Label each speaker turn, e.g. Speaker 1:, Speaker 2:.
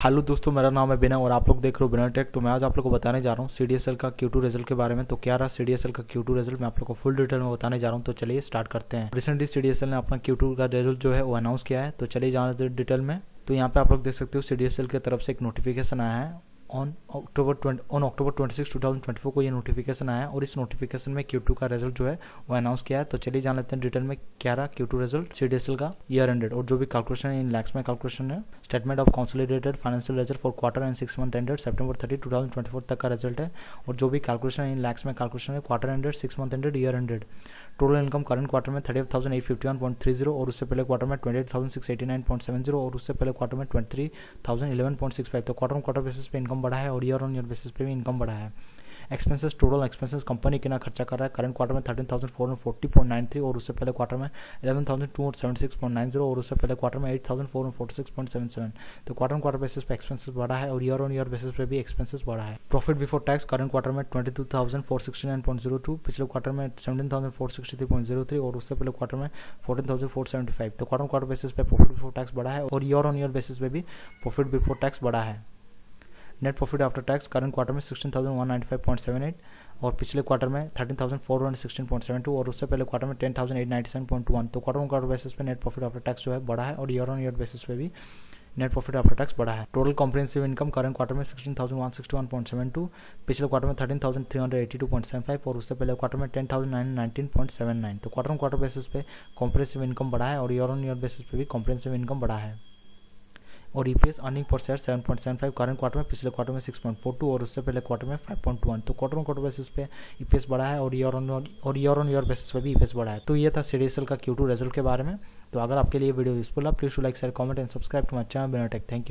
Speaker 1: Hello दोस्तों, मेरा नाम है बिना और आप लोग देख रहे हो बिना टेक। तो मैं आज आप लोग को बताने जा रहा हूँ सीडीएसएल का Q2 रिजल्ट के बारे में। तो क्या रहा सीडीएसएल का Q2 रिजल्ट, मैं आप लोग को फुल डिटेल में बताने जा रहा हूँ। तो चलिए स्टार्ट करते हैं। रिसेंटली सीडीएसएल ने अपना Q2 का रिजल्ट जो है वो अनाउंस किया है। तो चलिए जाने डिटेल में। तो यहाँ पे आप लोग देख सकते हो सीडीएसएल की तरफ से एक नोटिफिकेशन आया है ऑन अक्टूबर 26, 2024 को ये नोटिफिकेशन आया है और इस नोटिफिकेशन में Q2 का रिजल्ट जो है वो अनाउंस किया है। तो चलिए जान लेते हैं डिटेल में क्या रहा Q2 रिजल्ट सीडीएसएल का ईयर एंडेड, और जो भी कैलकुलेशन इन लैक्स में कैलकुलेशन है। Statement of consolidated financial result for quarter and 6 month ended September 30, 2024 तक का रिजल्ट है। और जो भी कैलकुलेशन इन लैक्स में कैलकुलेशन है quarter ended, 6 month ended, year ended. Total income current quarter में 38,851.30 और उससे पहले क्वार्टर में 28,689.70 और उससे पहले क्वार्टर में 23,011.65। तो क्वार्टर ऑन क्वार्टर बेसिस पे इनकम बढ़ा है और ईयर ऑन ईयर बेसिस पे भी इनकम बढ़ा है। एक्सपेंसेस, टोटल एक्सपेंसेस कंपनी कितना खर्चा कर रहा है करंट क्वार्टर में 13,440.93 और उससे पहले क्वार्टर में 11,276.90 और उससे पहले क्वार्टर में 8,446.77। तो क्वार्टर ऑन क्वार्टर बेसिस पे एक्सपेंसेस बढ़ा है और ईयर ऑन ईयर बेसिस पे भी एक्सपेंसेस बढ़ा है। Profit before tax current quarter में 22,469.02, पिछले क्वार्टर में 17,463.03 और उससे पहले क्वार्टर में 14,475। तो क्वार्टर ऑन क्वार्टर बेसिस पे प्रॉफिट बिफोर टैक्स बढ़ा है और ईयर ऑन ईयर बेसिस पे भी प्रॉफिट बिफोर टैक्स बढ़ा है। Net profit after tax current quarter में 16,195.78 और पिछले क्वार्टर में 13,416.72 और उससे पहले क्वार्टर में 10,897.21। तो क्वार्टर ऑन क्वार्टर बेसिस पे नेट प्रॉफिट आफ्टर टैक्स जो है बढ़ा है और ईयर ऑन ईयर बेसिस पे भी नेट प्रॉफिट आफ्टर टैक्स बढ़ा है। Total comprehensive income current quarter में 16,161.72, पिछले क्वार्टर में 13,382.75 और उससे पहले क्वार्टर में 10,919.79। तो क्वार्टर ऑन क्वार्टर बेसिस पे कॉम्प्रिहेंसिव इनकम बढ़ा है और ईयर ऑन ईयर बेसिस पे भी कॉम्प्रिहेंसिव इनकम बढ़ा है। और EPS earning per share 7.75 current quarter में, पिछले क्वार्टर में 6.42 और उससे पहले क्वार्टर में 5.21। तो क्वार्टर ऑन क्वार्टर बेसिस पे ईपीएस बढ़ा है और ईयर ऑन ईयर बेसिस पे भी ईपीएस बढ़ा है। तो ये था सीडीएसएल का Q2 रिजल्ट के बारे में। तो अगर आपके लिए वीडियो यूजफुल है, please like share comment and subscribe to my channel Bina Tech. Thank you.